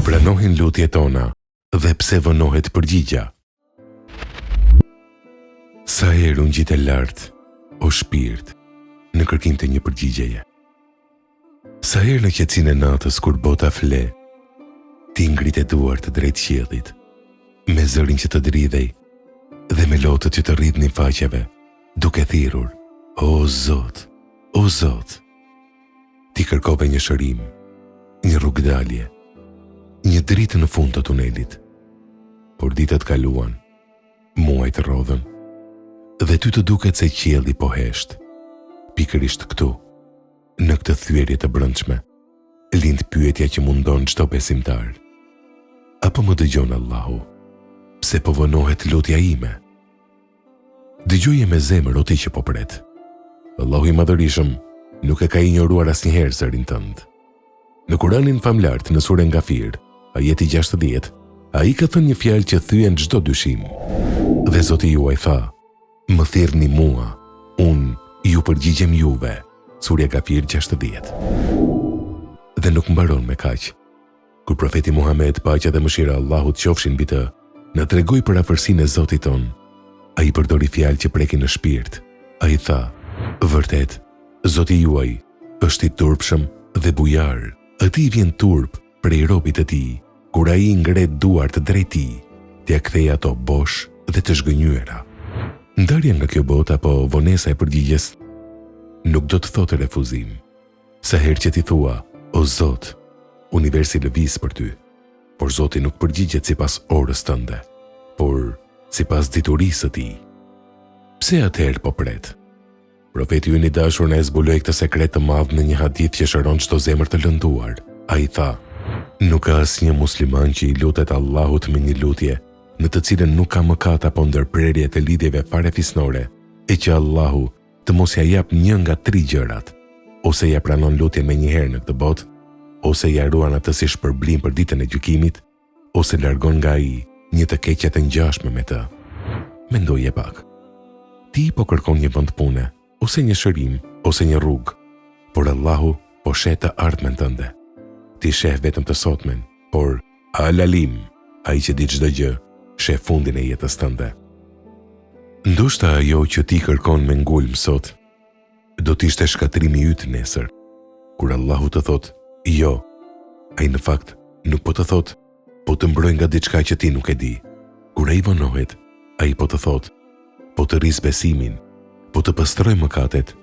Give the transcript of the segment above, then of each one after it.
pranohin lutjet tona dhe pse vënohet përgjigja. Sa herë unë gjite lartë, o shpirt, në kërkim të një përgjigjeje. Sa herë në qetësinë e natës kur bota fle, ti ngritë duart drejt qiellit, me zërin që të dridhej dhe me lotët që të rridhnin faqeve, duke thirrur: O Zot, o Zot. Ti kërkove një shërim, një rrugdalje, një dritë në fund të tunelit. Por ditët kaluan, muajt rrodhën, dhe ty të duket se qielli po hesht. Pikërisht këtu, në këtë thyerje të brendshme, lind pyetja që mundon çdo besimtar. Apo më dëgjon Allahu? Pse po vonohet lutja ime? Dëgjoje me zemër o ti që po pret. Allahu i Madhërisëm nuk e ka injoruar asnjëherë zërin tënd. Në Kur'anin famlart në surën Ghafir, ajeti 60, ai ka thënë një fjalë që thyen çdo dyshim. Dhe Zoti juaj tha: Më thirrni mua, unë ju përgjigjem juve. Surja Ghafir 60. Dhe nuk mbaron me kaq. Kur profeti Muhammed, paqja dhe mëshira e Allahut qofshin mbi të, na tregoi për afërsinë e Zotit ton, ai përdori fjalë që prekin në shpirt. Ai tha: Vërtet, Zoti juaj është i turpshëm dhe bujar. Ati vjen turp prej robit të tij, kur ai ngret duart drejt tij, t'ia kthej ato bosh dhe të zhgënjyera. Ndarja nga kjo botë apo vonesa e përgjigjes nuk do të thotë refuzim. Sa herë që ti thua: O Zot, universi lëviz për ty, por Zoti nuk përgjigjet sipas orës tënde, por sipas diturisë së tij. Pse atëherë po pret? Profeti ynë i dashur na zbuloi këtë sekret të madh në një hadith që shëron çdo zemër të lënduar. Ai tha: Nuk ka asnjë musliman që i lutet Allahut me një lutje në të cilën nuk ka mëkat apo ndërprerje të lidhjeve fare fisnore, e që Allahu të mos ja jap një nga 3 gjërat, ose ja pranon lutjen me njëherë në këtë botë, ose ja ruan atë si shpërblim për ditën e gjykimit, ose largon nga ai një të keqja të ngjashme me të. Mendoje pak. Ti po kërkon një vend pune, ose një shërim, ose një rrugë, por Allahu po sheh të ardhmen tënde. Ti sheh vetëm të sotmen, por Al-Alim, ai që di çdo gjë, sheh fundin e jetës tënde. Ndoshta ajo që ti kërkon me ngulm sot, do t'ishte shkatrimi yt nesër, kur Allahu të thot: Jo, ai në fakt nuk po të thot, po të mbroj nga diçka që ti nuk e di. Kur ai vonohet, ai po të thot: Po të rris besimin, po të pastroj mëkatet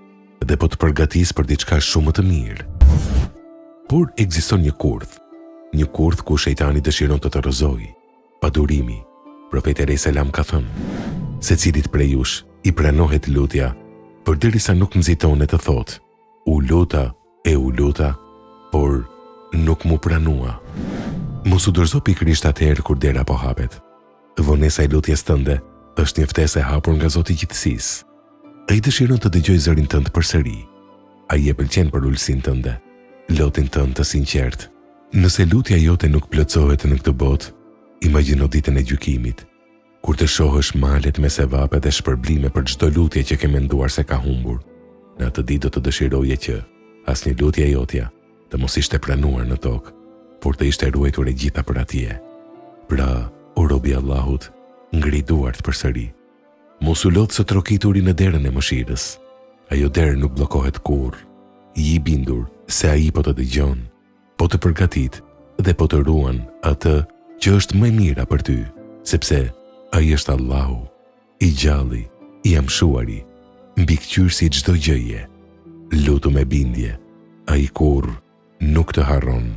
dhe po të përgatis për diçka shumë më të mirë. Por ekziston një kurth ku shejtani dëshiron të të rrëzojë. Padurimi. Profeti alayhis salam ka thënë: Secilit prej jush i pranohet lutja, përderisa nuk nxitonet të thotë: U luta, por nuk mu pranua. Mos u dorëzo pikërisht atëherë kur dera po hapet. Vonesa e lutjes tënde është një ftesë e hapur nga Zoti i gjithësisë. Ai dëshiron të dëgjojë zërin tënd përsëri. Ai e pëlqen për ulësinë tënde, lotin tënd të sinqert. Nëse lutja jote nuk plotësohet në këtë botë, imagjino ditën e gjykimit, kur të shohësh malet me sevape dhe shpërblime për çdo lutje që ke menduar se ka humbur. Në atë ditë do të dëshiroje që asnjë lutje jotja të mos ishte pranuar në tokë, por të ishte ruajtur e gjitha për atje. Pra, o robi Allahut, ngri duart përsëri. Mos u lodh së trokituri në derën e mëshirës. Ajo derë nuk bllokohet kurrë. I bindur se ai po të dëgjon, po të përgatit dhe po të ruan atë që është më mira për ty, sepse ai është Allahu, i gjalli, i amshuari, mbikëqyrësi çdo gjëje. Lutu me bindje, ai kurrë nuk të harron.